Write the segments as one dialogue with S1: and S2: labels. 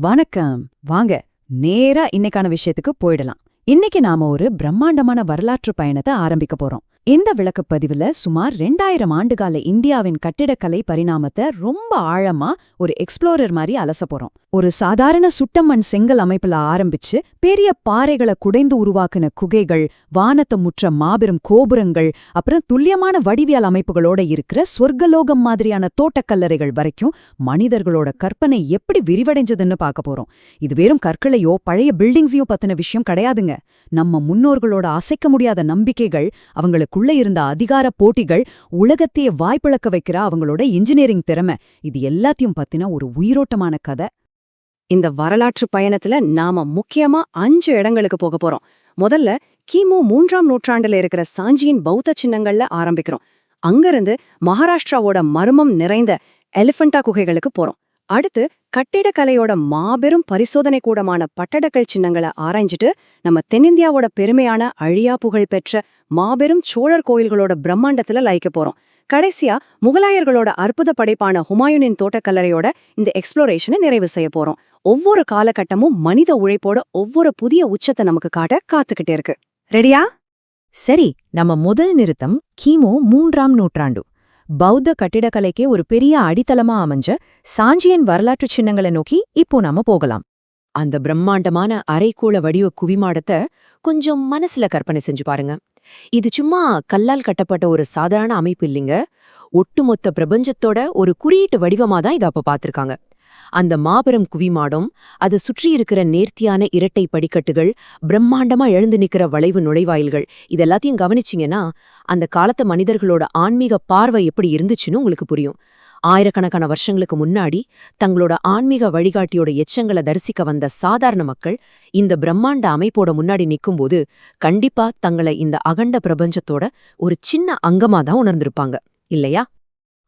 S1: வணக்கம். வாங்க நேரா இன்னைக்கான விஷயத்துக்கு போயிடலாம். இன்னைக்கு நாம ஒரு பிரம்மாண்டமான வரலாற்று பயணத்தை ஆரம்பிக்க போறோம். இந்த விளக்கப்பதிவுல சுமார் 2000 ஆண்டுகால இந்தியாவின் கட்டிடக்கலை பரிணாமத்தை ரொம்ப ஆழமா ஒரு எக்ஸ்ப்ளோரர் மாதிரி அலச போறோம். ஒரு சாதாரண சுட்டமண் செங்கல் அமைப்புல ஆரம்பிச்சு பெரிய பாறைகளை குடைந்து உருவாக்குன குகைகள், வானத்தை முற்ற மாபெரும் கோபுரங்கள், அப்புறம் துல்லியமான வடிவியல் அமைப்புகளோட இருக்கிற சொர்க்கலோகம் மாதிரியான தோட்டக்கல்லறைகள் வரைக்கும் மனிதர்களோட கற்பனை எப்படி விரிவடைஞ்சதுன்னு பார்க்க போறோம். இது வெறும் கற்களையோ பழைய பில்டிங்ஸையோ பத்தின விஷயம் கிடையாதுங்க. நம்ம முன்னோர்களோட அசைக்க முடியாத நம்பிக்கைகள், அவங்களுக்குள்ள இருந்த அதிகார போட்டிகள், உலகத்தையே வாய்ப்பிழக்க வைக்கிற அவங்களோட இன்ஜினியரிங் திறமை, இது எல்லாத்தையும் பத்தின ஒரு உயிரோட்டமான கதை.
S2: இந்த வரலாற்று பயணத்துல நாம முக்கியமா 5 இடங்களுக்கு போக போறோம். முதல்ல கிமு 3ஆம் நூற்றாண்டுல இருக்கிற சாஞ்சியின் பௌத்த சின்னங்கள்ல ஆரம்பிக்கிறோம். அங்கிருந்து மகாராஷ்டிராவோட மர்மம் நிறைந்த எலிஃபண்டா குகைகளுக்கு போறோம். அடுத்து கட்டிடக்கலையோட மாபெரும் பரிசோதனை கூடமான பட்டடக்கல் சின்னங்களை ஆராய்ஞ்சிட்டு நம்ம தென்னிந்தியாவோட பெருமையான அழியா புகழ் பெற்ற மாபெரும் சோழர் கோயில்களோட பிரம்மாண்டத்துல லயிக்க போறோம். கடைசியா முகலாயர்களோட அற்புத படைப்பான ஹுமாயூனின் தோட்டக்கல்லறையோட இந்த எக்ஸ்ப்ளோரேஷனை நிறைவு செய்ய போறோம். ஒவ்வொரு காலகட்டமும் மனித உழைப்போட ஒவ்வொரு புதிய உச்சத்தை நமக்கு காட்ட காத்துக்கிட்டே இருக்கு. ரெடியா?
S1: சரி, நம்ம முதல் நிறுத்தம் கிமு 3ஆம் நூற்றாண்டு. பௌத்த கட்டிடக்கலைக்கே ஒரு பெரிய அடித்தளமா அமைஞ்ச சாஞ்சியின் வரலாற்று சின்னங்களை நோக்கி இப்போ நாம போகலாம். அந்த பிரம்மாண்டமான அரைக்கோள வடிவ குவிமாடத்தை கொஞ்சம் மனசுல கற்பனை செஞ்சு பாருங்க. இது சும்மா கல்லால் கட்டப்பட்ட ஒரு சாதாரண அமைப்பு இல்லைங்க. ஒட்டுமொத்த பிரபஞ்சத்தோட ஒரு குறியீட்டு வடிவமா தான் இதை அப்ப பார்த்திருக்காங்க. அந்த மாபெரும் குவிமாடம், அதை சுற்றி இருக்கிற நேர்த்தியான இரட்டை படிக்கட்டுகள், பிரம்மாண்டமா எழுந்து நிக்கிற வளைவு நுழைவாயில்கள், இதெல்லாத்தையும் கவனிச்சிங்கன்னா அந்த காலத்து மனிதர்களோட ஆன்மீக பார்வை எப்படி இருந்துச்சுன்னு உங்களுக்கு புரியும். ஆயிரக்கணக்கான வருஷங்களுக்கு முன்னாடி தங்களோட ஆன்மீக வழிகாட்டியோட எச்சங்களை தரிசிக்க வந்த சாதாரண மக்கள் இந்த பிரம்மாண்ட அமைப்போட முன்னாடி நிக்கும்போது கண்டிப்பா தங்களை இந்த அகண்ட பிரபஞ்சத்தோட ஒரு சின்ன அங்கமா தான் உணர்ந்திருப்பாங்க, இல்லையா?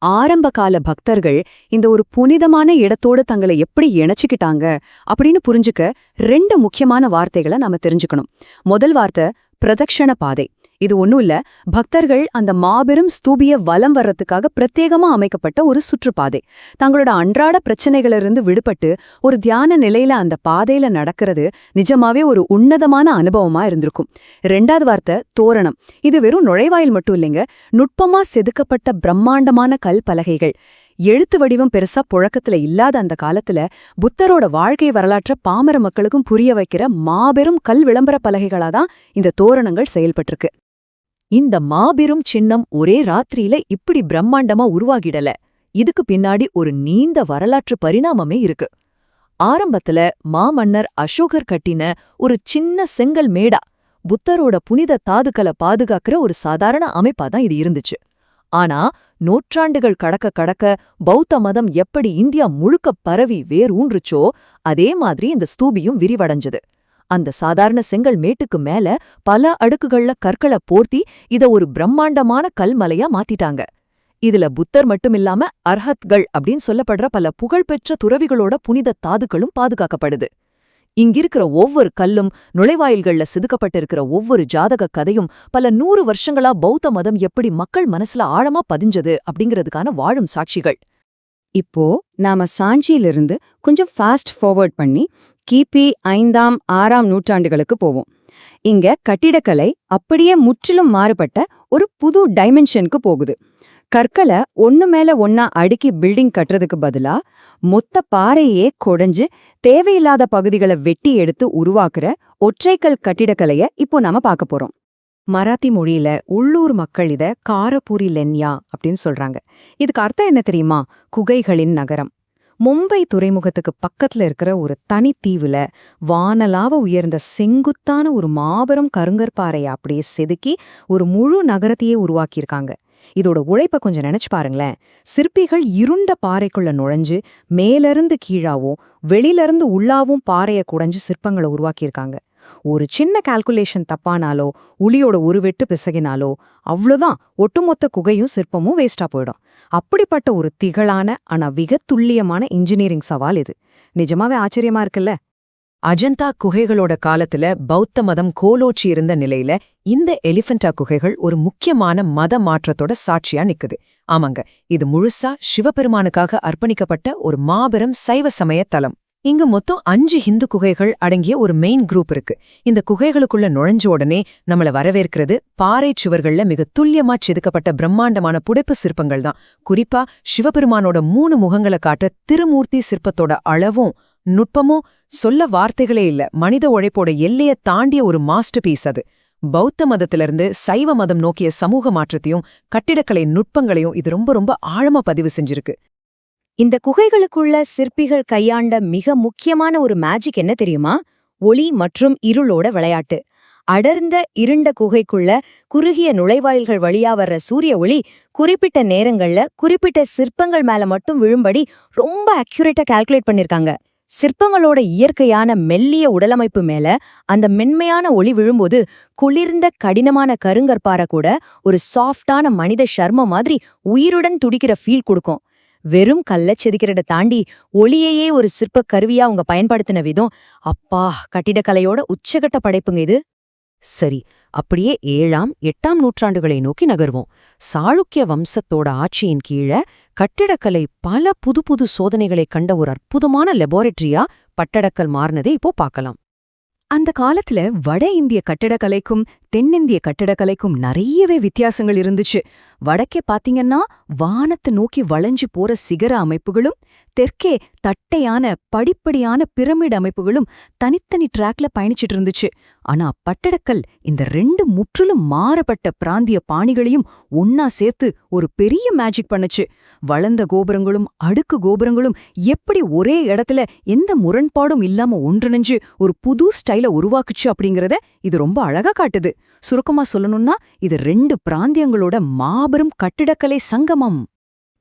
S1: ஆரம்பகால பக்தர்கள் இந்த ஒரு புனிதமான இடத்தோடு தங்களை எப்படி இணைச்சுக்கிட்டாங்க அப்படின்னு புரிஞ்சுக்க 2 முக்கியமான வார்த்தைகளை நாம தெரிஞ்சுக்கணும். முதல் வார்த்தை பிரதக்ஷண பாதை. இது ஒன்னும் இல்ல, பக்தர்கள் அந்த மாபெரும் ஸ்தூபிய வலம் வர்றதுக்காக பிரத்யேகமா அமைக்கப்பட்ட ஒரு சுற்றுப்பாதை. தங்களோட அன்றாட பிரச்சனைகளிலிருந்து விடுபட்டு ஒரு தியான நிலையில அந்த பாதையில நடக்கிறது நிஜமாவே ஒரு உன்னதமான அனுபவமா இருந்திருக்கும். 2வது வார்த்தை தோரணம். இது வெறும் நுழைவாயில் மட்டும் இல்லைங்க, நுட்பமா செதுக்கப்பட்ட பிரம்மாண்டமான கல் பலகைகள். எழுத்து வடிவம் பெருசா புழக்கத்துல இல்லாத அந்த காலத்துல புத்தரோட வாழ்க்கை வரலாற்ற பாமர மக்களுக்கும் புரிய வைக்கிற மாபெரும் கல் விளம்பர பலகைகளாதான் இந்த தோரணங்கள் செயல்பட்டிருக்கு. இந்த மாபெரும் சின்னம் ஒரே ராத்திரியில இப்படி பிரம்மாண்டமா உருவாகிடல. இதுக்கு பின்னாடி ஒரு நீண்ட வரலாற்று பரிணாமமே இருக்கு. ஆரம்பத்துல மாமன்னர் அசோகர் கட்டின ஒரு சின்ன செங்கல் மேடா, புத்தரோட புனித தாதுக்களை பாதுகாக்கிற ஒரு சாதாரண அமைப்பாதான் இது இருந்துச்சு. ஆனா நூற்றாண்டுகள் கடக்க கடக்க பௌத்த மதம் எப்படி இந்தியா முழுக்க பரவி வேரூன்றுச்சோ அதே மாதிரி இந்த ஸ்தூபியும் விரிவடைஞ்சது. அந்த சாதாரண செங்கல் மேட்டுக்கு மேல பல அடுக்குகள்ல கற்களை போர்த்தி இத ஒரு பிரம்மாண்டமான கல்மலையா மாத்திட்டாங்க. இதுல புத்தர் மட்டுமில்லாம அர்ஹத்கள் அப்படின்னு சொல்லப்படுற பல புகழ்பெற்ற துறவிகளோட புனித தாதுக்களும் பாதுகாக்கப்படுது. இங்கிருக்கிற ஒவ்வொரு கல்லும், நுழைவாயில்கள்ல செதுக்கப்பட்டிருக்கிற ஒவ்வொரு ஜாதக கதையும் பல 100 வருஷங்களா பௌத்த மதம் எப்படி மக்கள் மனசுல ஆழமா பதிஞ்சது அப்படிங்கிறதுக்கான வாழும் சாட்சிகள்.
S2: இப்போ நாம சாஞ்சியிலிருந்து கொஞ்சம் ஃபாஸ்ட் ஃபார்வர்ட் பண்ணி கிபி 5ஆம் 6ஆம் நூற்றாண்டுகளுக்கு போவோம். இங்க கட்டிடக்கலை அப்படியே முற்றிலும் மாறுபட்ட ஒரு புது டைமென்ஷனுக்கு போகுது. கற்களை ஒன்னு மேல ஒன்னா அடுக்கி பில்டிங் கட்டுறதுக்கு பதிலா மொத்த பாறையே கொடைஞ்சு தேவையில்லாத பகுதிகளை வெட்டி எடுத்து உருவாக்குற ஒற்றைக்கல் கட்டிடக்கலைய இப்போ நாம பார்க்க போறோம்.
S1: மராத்தி மொழியில உள்ளூர் மக்கள் இத காரபூரி லென்யா அப்படின்னு சொல்றாங்க. இதுக்கு அர்த்தம் என்ன தெரியுமா? குகைகளின் நகரம். மும்பை துறைமுகத்துக்கு பக்கத்துல இருக்கிற ஒரு தனித்தீவுல வானலாவ உயர்ந்த செங்குத்தான ஒரு மாபெரும் கருங்கற்பாறையை அப்படியே செதுக்கி ஒரு முழு நகரத்தையே உருவாக்கியிருக்காங்க. இதோட உழைப்ப கொஞ்சம் நினைச்சு பாருங்களேன். சிற்பிகள் இருண்ட பாறைக்குள்ள நுழைஞ்சு மேலிருந்து கீழாவும் வெளியிலிருந்து உள்ளாவும் பாறையை குடைஞ்சு சிற்பங்களை உருவாக்கியிருக்காங்க. ஒரு சின்ன கால்குலேஷன் தப்பானாலோ உளியோட ஒரு வெட்டு பிசகினாலோ அவ்வளோதான், ஒட்டுமொத்த குகையும் சிற்பமும் வேஸ்டா போயிடும். அப்படிப்பட்ட ஒரு திகழான ஆனா மிக துல்லியமான இன்ஜினியரிங் சவால் இது. நிஜமாவே ஆச்சரியமா இருக்குல்ல? அஜந்தா குகைகளோட காலத்துல பௌத்த மதம் கோலோச்சி இருந்த நிலையில இந்த எலிஃபண்டா குகைகள் ஒரு முக்கியமான மத மாற்றத்தோட சாட்சியா நிக்குது. ஆமாங்க, இது முழுசா சிவபெருமானுக்காக அர்ப்பணிக்கப்பட்ட ஒரு மாபெரும் சைவ சமய தலம். இங்க மொத்தம் 5 ஹிந்து குகைகள் அடங்கிய ஒரு மெயின் குரூப் இருக்கு. இந்த குகைகளுக்குள்ள நுழைஞ்ச உடனே நம்மள வரவேற்கிறது பாறை சுவர்கள்ல மிக துல்லியமா செதுக்கப்பட்ட பிரம்மாண்டமான புடைப்பு சிற்பங்கள் தான். குறிப்பா சிவபெருமானோட 3 முகங்களை காட்டுற திருமூர்த்தி சிற்பத்தோட அளவும் நுட்பமும் சொல்ல வார்த்தைகளே இல்ல. மனித உழைப்போட எல்லைய தாண்டிய ஒரு மாஸ்டர் பீஸ் அது. பௌத்த மதத்திலிருந்து சைவ மதம் நோக்கிய சமூக மாற்றத்தையும் கட்டிடக்கலை நுட்பங்களையும் இது ரொம்ப ரொம்ப ஆழமா பதிவு செஞ்சிருக்கு.
S2: இந்த குகைகளுக்குள்ள சிற்பிகள் கையாண்ட மிக முக்கியமான ஒரு மேஜிக் என்ன தெரியுமா? ஒளி மற்றும் இருளோட விளையாட்டு. அடர்ந்த இருண்ட குகைக்குள்ள குறுகிய நுழைவாயில்கள் வழியா வர்ற சூரிய ஒளி குறிப்பிட்ட நேரங்கள்ல குறிப்பிட்ட சிற்பங்கள் மேல மட்டும் விழும்படி ரொம்ப அக்யூரேட்டா கால்குலேட் பண்ணிருக்காங்க. சிற்பங்களோட இயற்கையான மெல்லிய உடலமைப்பு மேல அந்த மென்மையான ஒளி விழும்போது குளிர்ந்த கடினமான கருங்கற்பாறை கூட ஒரு சாஃப்டான மனித சர்மம் மாதிரி உயிருடன் துடிக்கிற ஃபீல் கொடுக்கும். வெறும் கல்லச் செதுக்கிறத தாண்டி ஒளியையே ஒரு சிற்ப கருவியா அவங்க பயன்படுத்தின விதம், அப்பா, கட்டிடக்கலையோட உச்சகட்ட படைப்புங்க இது.
S1: சரி, அப்படியே 7ஆம் 8ஆம் நூற்றாண்டுகளை நோக்கி நகர்வோம். சாளுக்கிய வம்சத்தோட ஆட்சியின் கீழ கட்டிடக்கலை பல புது புது சோதனைகளை கண்ட ஒரு அற்புதமான லெபார்டரியா பட்டடக்கல் மாறினதை இப்போ பார்க்கலாம். அந்த காலத்துல வட இந்திய கட்டிடக்கலைக்கும் தென்னிந்திய கட்டிடக்கலைக்கும் நிறையவே வித்தியாசங்கள் இருந்துச்சு. வடக்கே பாத்தீங்கன்னா வானத்தை நோக்கி வளைஞ்சு போற சிகர அமைப்புகளும், தெற்கே தட்டையான படிப்படியான பிரமிட் அமைப்புகளும் தனித்தனி ட்ராக்ல பயணிச்சிட்டு இருந்துச்சு. ஆனா பட்டடக்கல் இந்த 2 முற்றிலும் மாறுபட்ட பிராந்திய பாணிகளையும் ஒன்னா சேர்த்து ஒரு பெரிய மேஜிக் பண்ணுச்சு. வளர்ந்த கோபுரங்களும் அடுக்கு கோபுரங்களும் எப்படி ஒரே இடத்துல எந்த முரண்பாடும் இல்லாம ஒன்றிணைஞ்சு ஒரு புது ஸ்டைல உருவாக்குச்சு அப்படிங்கறத இது ரொம்ப அழகா காட்டுது. சுருக்கமா சொல்லணும்னா இது 2 பிராந்தியங்களோட மாபெரும் கட்டிடக்கலை சங்கமம்.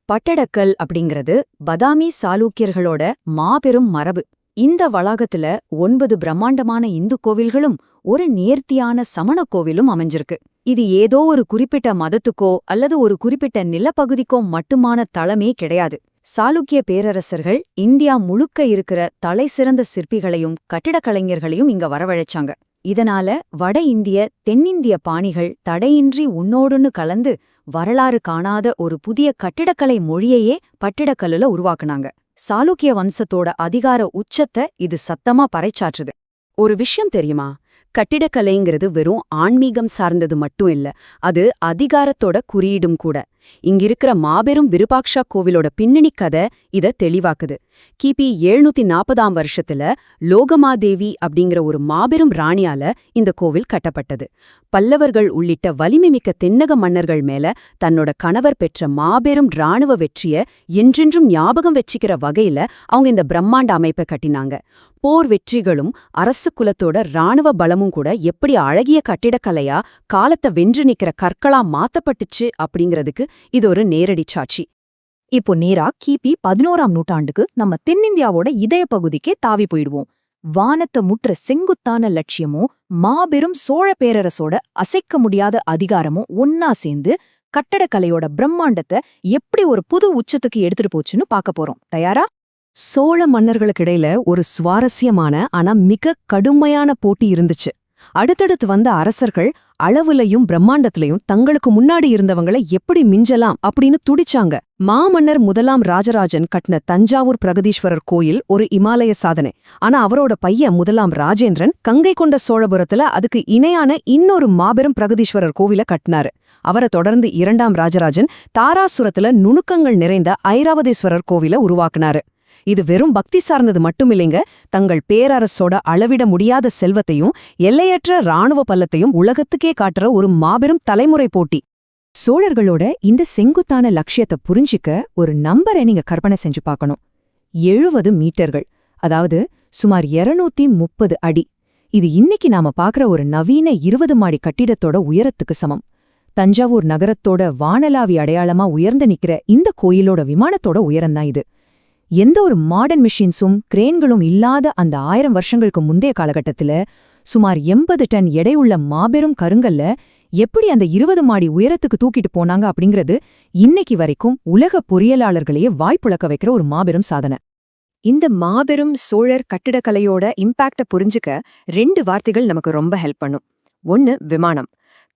S2: பட்டடக்கல் அப்படிங்கிறது பதாமி சாளுக்கியர்களோட மாபெரும் மரபு. இந்த வளாகத்துல 9 பிரம்மாண்டமான இந்து கோவில்களும் ஒரு நேர்த்தியான சமண கோவிலும் அமைஞ்சிருக்கு. இது ஏதோ ஒரு குறிப்பிட்ட மதத்துக்கோ அல்லது ஒரு குறிப்பிட்ட நிலப்பகுதிக்கோ மட்டுமான தளமே கிடையாது. சாளுக்கிய பேரரசர்கள் இந்தியா முழுக்க இருக்கிற தலைசிறந்த சிற்பிகளையும் கட்டிடக்கலைஞர்களையும் இங்க வரவழைச்சாங்க. இதனால வட இந்திய தென்னிந்திய பாணிகள் தடையின்றி உன்னோடுன்னு கலந்து வரலாறு காணாத ஒரு புதிய கட்டிடக்கலை மொழியையே பட்டிடக்கல்லுல உருவாக்குனாங்க. சாளுக்கிய வம்சத்தோட அதிகார உச்சத்தை இது சத்தமா பறைச்சாற்றுது. ஒரு விஷயம் தெரியுமா? கட்டிடக்கலைங்கிறது வெறும் ஆன்மீகம் சார்ந்தது மட்டும் இல்ல, அது அதிகாரத்தோட குறியீடும் கூட. இங்கிருக்கிற மாபெரும் விருபாக்ஷா கோவிலோட பின்னணி கதை இத தெளிவாக்குது. கிபி 740ஆம் வருஷத்துல லோகமாதேவி அப்படிங்கிற ஒரு மாபெரும் ராணியால இந்த கோவில் கட்டப்பட்டது. பல்லவர்கள் உள்ளிட்ட வலிமைமிக்க தென்னக மன்னர்கள் மேல தன்னோட கணவர் பெற்ற மாபெரும் இராணுவ வெற்றிய என்றென்றும் ஞாபகம் வச்சுக்கிற வகையில அவங்க இந்த பிரம்மாண்ட அமைப்பை கட்டினாங்க. போர் வெற்றிகளும் அரசு குலத்தோட இராணுவ பலமும் கூட எப்படி அழகிய கட்டிடக்கலையா காலத்தை வென்று நிக்கிற கற்களா மாத்தப்பட்டுச்சு அப்படிங்கிறதுக்கு இது ஒரு நேரடி சாட்சி.
S1: இப்போ நேரா கிபி 11ஆம் நூற்றாண்டுக்கு நம்ம தென்னிந்தியாவோட இதய பகுதிக்கே தாவி போயிடுவோம். வானத்தை முற்ற செங்குத்தான லட்சியமும் மாபெரும் சோழ பேரரசோட அசைக்க முடியாத அதிகாரமும் ஒன்னா சேர்ந்து கட்டடக்கலையோட பிரம்மாண்டத்தை எப்படி ஒரு புது உச்சத்துக்கு எடுத்துட்டு போச்சுன்னு பார்க்க போறோம். தயாரா? சோழ மன்னர்களுக்கிடையில ஒரு சுவாரஸ்யமான ஆனா மிக கடுமையான போட்டி இருந்துச்சு. அடுத்தடுத்து வந்த அரசர்கள் அளவுலையும் பிரம்மாண்டத்திலையும் தங்களுக்கு முன்னாடி இருந்தவங்களை எப்படி மிஞ்சலாம் அப்படின்னு துடிச்சாங்க. மாமன்னர் 1ஆம் ராஜராஜன் கட்டின தஞ்சாவூர் பிரகதீஸ்வரர் கோயில் ஒரு இமாலய சாதனை. ஆனா அவரோட பையன் 1ஆம் ராஜேந்திரன் கங்கை கொண்ட சோழபுரத்துல அதுக்கு இணையான இன்னொரு மாபெரும் பிரகதீஸ்வரர் கோவில கட்டினாரு. அவரை தொடர்ந்து 2ஆம் ராஜராஜன் தாராசுரத்துல நுணுக்கங்கள் நிறைந்த ஐராவதேஸ்வரர் கோவில உருவாக்குனாரு. இது வெறும் பக்தி சார்ந்தது மட்டுமில்லைங்க, தங்கள் பேரரசோட அளவிட முடியாத செல்வத்தையும் எல்லையற்ற இராணுவ பலத்தையும் உலகத்துக்கே காட்டுற ஒரு மாபெரும் தலைமுறை போட்டி. சோழர்களோட இந்த செங்குத்தான லட்சியத்தை புரிஞ்சிக்க ஒரு நம்பரை நீங்க கற்பனை செஞ்சு பார்க்கணும். 70 மீட்டர்கள், அதாவது சுமார் 230 அடி. இது இன்னைக்கு நாம பார்க்குற ஒரு நவீன 20 மாடி கட்டிடத்தோட உயரத்துக்கு சமம். தஞ்சாவூர் நகரத்தோட வானலாவி அடையாளமா உயர்ந்து நிக்கிற இந்த கோயிலோட விமானத்தோட உயரம்தான் இது. எந்த ஒரு மாடர்ன் மிஷின்ஸும் கிரேன்களும் இல்லாத அந்த 1000 வருஷங்களுக்கு முந்தைய காலகட்டத்துல சுமார் 80 டன் எடையுள்ள மாபெரும் கருங்கல்ல எப்படி அந்த 20 மாடி உயரத்துக்கு தூக்கிட்டு போனாங்க அப்படிங்கிறது இன்னைக்கு வரைக்கும் உலக பொறியியலாளர்களையே வாய்ப்புழக்க வைக்கிற ஒரு மாபெரும் சாதனை. இந்த மாபெரும் சோழர் கட்டிடக்கலையோட இம்பாக்ட புரிஞ்சுக்க 2 வார்த்தைகள் நமக்கு ரொம்ப ஹெல்ப் பண்ணும். ஒன்னு விமானம்.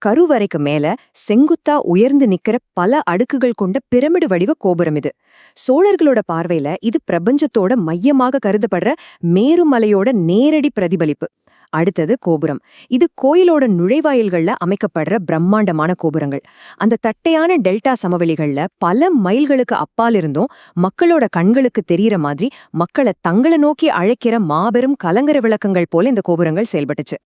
S2: கருவறைக்கு மேல செங்குத்தா உயர்ந்து நிக்கிற பல அடுக்குகள் கொண்ட பிரமிடு வடிவ கோபுரம் இது. சோழர்களோட பார்வையில இது பிரபஞ்சத்தோட மையமாக கருதப்படுற மேருமலையோட நேரடி பிரதிபலிப்பு. அடுத்தது கோபுரம். இது கோயிலோட நுழைவாயில்கள்ல அமைக்கப்படுற பிரம்மாண்டமான கோபுரங்கள். அந்த தட்டையான டெல்டா சமவெளிகள்ல பல மைல்களுக்கு அப்பால் இருந்தும் மக்களோட கண்களுக்கு தெரியற மாதிரி மக்களை தங்களை நோக்கி அழைக்கிற மாபெரும் கலங்கர விளக்கங்கள் போல இந்த கோபுரங்கள் செயல்பட்டுச்சு.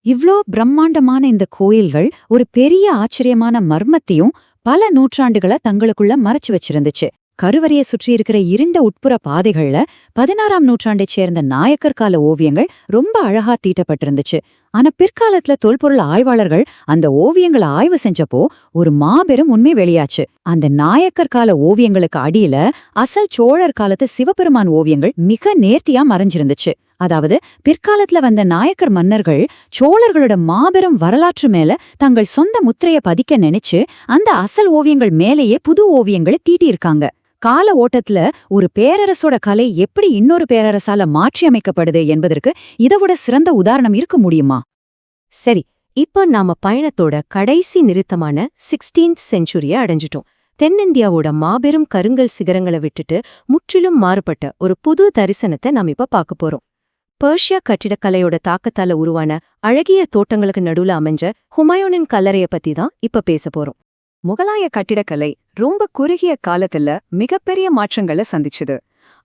S3: இவ்ளோ பிரம்மாண்டமான இந்த கோயில்கள் ஒரு பெரிய ஆச்சரியமான மர்மத்தையும் பல நூற்றாண்டுகள தங்களுக்குள்ள மறைச்சு வச்சிருந்துச்சு. கருவறையை சுற்றி இருக்கிற இருண்ட உட்புற பாதைகள்ல 16ஆம் நூற்றாண்டைச் சேர்ந்த நாயக்கர் கால ஓவியங்கள் ரொம்ப அழகா தீட்டப்பட்டிருந்துச்சு. ஆனா பிற்காலத்துல தொல்பொருள் ஆய்வாளர்கள் அந்த ஓவியங்களை ஆய்வு செஞ்சப்போ ஒரு மாபெரும் உண்மை வெளியாச்சு. அந்த நாயக்கர் கால ஓவியங்களுக்கு அடியில அசல் சோழர் காலத்து சிவபெருமான் ஓவியங்கள் மிக நேர்த்தியா மறைஞ்சிருந்துச்சு. அதாவது பிற்காலத்துல வந்த நாயக்கர் மன்னர்கள் சோழர்களோட மாபெரும் வரலாற்று மேல தங்கள் சொந்த முத்திரைய பதிக்க நினைச்சு அந்த அசல் ஓவியங்கள் மேலேயே புது ஓவியங்களை தீட்டியிருக்காங்க. கால ஓட்டத்துல ஒரு பேரரசோட கலை எப்படி இன்னொரு பேரரசால மாற்றியமைக்கப்படுது என்பதற்கு இதைவிட சிறந்த உதாரணம் இருக்க முடியுமா?
S1: சரி, இப்ப நாம பயணத்தோட கடைசி நிறுத்தமான 16th செஞ்சுரியை அடைஞ்சிட்டோம். தென்னிந்தியாவோட மாபெரும் கருங்கல் சிகரங்களை விட்டுட்டு முற்றிலும் மாறுபட்ட ஒரு புது தரிசனத்தை நாம் இப்ப பார்க்க போறோம். பெர்ஷியா கட்டிடக்கலையோட தாக்கத்தால உருவான அழகிய தோட்டங்களுக்கு நடுவுல அமைஞ்ச ஹுமாயூனின் கல்லறைய பத்தி தான் இப்ப பேச போறோம்.
S2: முகலாய கட்டிடக்கலை ரொம்ப குறுகிய காலத்துல மிகப்பெரிய மாற்றங்களை சந்திச்சுது.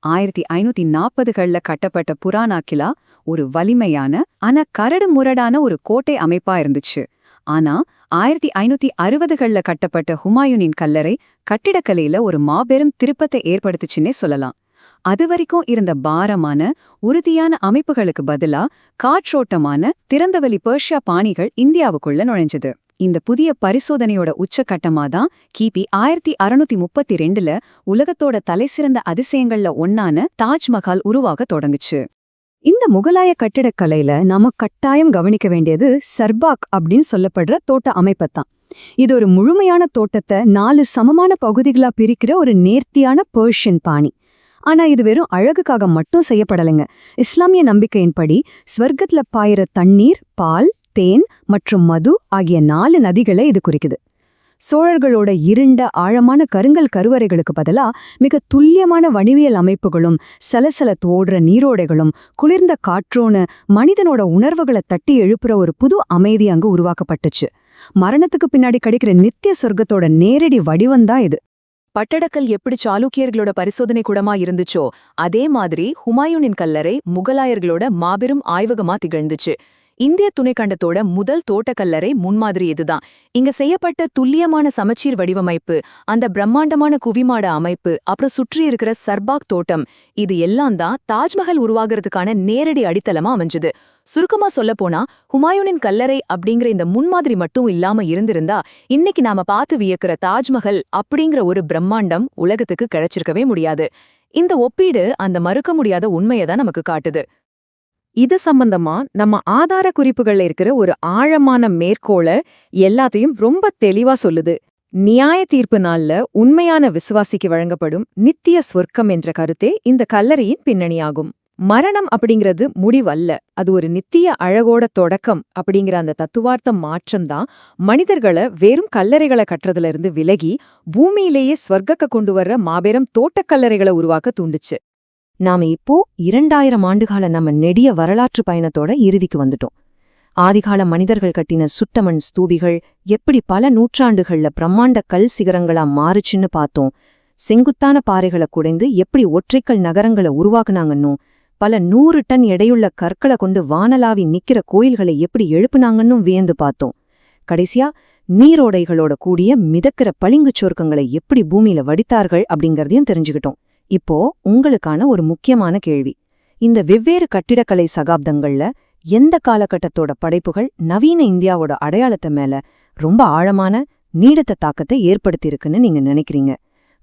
S2: 1540கள்ல கட்டப்பட்ட புராணா கிலா ஒரு வலிமையான ஆனா கரடு முரடான ஒரு கோட்டை அமைப்பா இருந்துச்சு. ஆனா 1560கள்ல கட்டப்பட்ட ஹுமாயூனின் கல்லறை கட்டிடக்கலையில ஒரு மாபெரும் திருப்பத்தை ஏற்படுத்துச்சுன்னே சொல்லலாம். அதுவரைக்கும் இருந்த பாரமான உறுதியான அமைப்புகளுக்கு பதிலா காற்றோட்டமான திறந்தவெளி பெர்ஷியா பாணிகள் இந்தியாவுக்குள்ள நுழைஞ்சது. இந்த புதிய பரிசோதனையோட உச்சகட்டமாதான் கிபி 1632ல உலகத்தோட தலைசிறந்த அதிசயங்கள்ல ஒன்னான தாஜ்மஹால் உருவாக தொடங்குச்சு. இந்த முகலாய கட்டிடக்கலையில நாம கட்டாயம் கவனிக்க வேண்டியது சர்பாக் அப்படின்னு சொல்லப்படுற தோட்ட அமைப்பத்தான். இது ஒரு முழுமையான தோட்டத்தை 4 சமமான பகுதிகளா பிரிக்கிற ஒரு நேர்த்தியான பெர்ஷியன் பாணி. ஆனா இது வெறும் அழகுக்காக மட்டும் செய்யப்படலைங்க. இஸ்லாமிய நம்பிக்கையின்படி ஸ்வர்க்கத்துல பாயிற தண்ணீர், பால், தேன் மற்றும் மது ஆகிய 4 நதிகளை இது குறிக்குது. சோழர்களோட இருண்ட ஆழமான கருங்கல் கருவறைகளுக்கு பதிலா மிக துல்லியமான வடிவியல் அமைப்புகளும் சலசலத்து ஓடுற நீரோடைகளும் குளிர்ந்த காற்றோன்னு மனிதனோட உணர்வுகளை தட்டி எழுப்புற ஒரு புது அமைதி அங்கு உருவாக்கப்பட்டுச்சு. மரணத்துக்கு பின்னாடி கிடைக்கிற நித்திய சொர்க்கத்தோட நேரடி வடிவம்தான் இது.
S1: பட்டடக்கல் எப்படி சாளுக்கியர்களோட பரிசோதனை கூடமா இருந்துச்சோ அதே மாதிரி ஹுமாயூனின் கல்லறை முகலாயர்களோட மாபெரும் ஆய்வகமா திகழ்ந்துச்சு. இந்திய துணைக்கண்டத்தோட முதல் தோட்டக்கல்லறை முன்மாதிரி இதுதான். இங்க செய்யப்பட்ட துல்லியமான சமச்சீர் வடிவமைப்பு, அந்த பிரம்மாண்டமான குவிமாட அமைப்பு, அப்புறம் சுற்றி இருக்கிற சர்பாக் தோட்டம், இது எல்லாம் தான் தாஜ்மஹல் உருவாகிறதுக்கான நேரடி அடித்தளமா அமைஞ்சது. சுருக்கமா சொல்லப்போனா ஹுமாயூனின் கல்லறை அப்படிங்கிற இந்த முன்மாதிரி மட்டும் இல்லாம இருந்திருந்தா இன்னைக்கு நாம பார்த்து வியக்கிற தாஜ்மஹல் அப்படிங்கிற ஒரு பிரம்மாண்டம் உலகத்துக்கு கிடைச்சிருக்கவே முடியாது. இந்த ஒப்பீடு அந்த மறுக்க முடியாத உண்மையை தான் நமக்கு காட்டுது.
S2: இது சம்பந்தமா நம்ம ஆதார குறிப்புகள்ல இருக்கிற ஒரு ஆழமான மேற்கோள எல்லாத்தையும் ரொம்ப தெளிவா சொல்லுது. நியாய தீர்ப்பு நாள்ல உண்மையான விசுவாசிக்கு வழங்கப்படும் நித்திய சொர்க்கம் என்ற கருத்தே இந்த கல்லறையின் பின்னணியாகும். மரணம் அப்படிங்கிறது முடிவல்ல, அது ஒரு நித்திய அழகோட தொடக்கம் அப்படிங்கிற அந்த தத்துவார்த்த மாற்றம்தான் மனிதர்களை வெறும் கல்லறைகளை கட்டுறதுல இருந்து விலகி பூமியிலேயே ஸ்வர்க்கக்க கொண்டு வர்ற மாபெரும் தோட்டக்கல்லறைகளை உருவாக்க தூண்டுச்சு.
S1: நாம இப்போ 2000 ஆண்டுகால நம்ம நெடிய வரலாற்று பயணத்தோட இறுதிக்கு வந்துட்டோம். ஆதிகால மனிதர்கள் கட்டின சுட்டமண் ஸ்தூபிகள் எப்படி பல நூற்றாண்டுகள்ல பிரம்மாண்ட கல் சிகரங்களா மாறுச்சுன்னு பார்த்தோம். செங்குத்தான பாறைகளை குடைந்து எப்படி ஒற்றைக்கல் நகரங்களை உருவாக்குனாங்கன்னும், பல 100 டன் எடையுள்ள கற்களை கொண்டு வானலாவி நிக்கிற கோயில்களை எப்படி எழுப்புனாங்கன்னும் வியந்து பார்த்தோம். கடைசியா நீரோடைகளோட கூடிய மிதக்கிற பளிங்குச் சொர்க்கங்களை எப்படி பூமியில வடித்தார்கள் அப்படிங்கறதையும் தெரிஞ்சுக்கிட்டோம். இப்போ உங்களுக்கான ஒரு முக்கியமான கேள்வி. இந்த வெவ்வேறு கட்டிடக்கலை சகாப்தங்கள்ல எந்த காலகட்டத்தோட படைப்புகள் நவீன இந்தியாவோட அடையாளத்தை மேல ரொம்ப ஆழமான நீடித்த தாக்கத்தை ஏற்படுத்தியிருக்குன்னு நீங்க நினைக்கிறீங்க?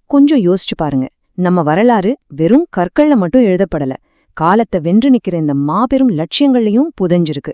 S1: கொஞ்சம் யோசிச்சு பாருங்க. நம்ம வரலாறு வெறும் கற்கள்ல மட்டும் எழுதப்படல, காலத்தை வென்று நிக்கிற இந்த மாபெரும் லட்சியங்கள்லயும் புதைஞ்சிருக்கு.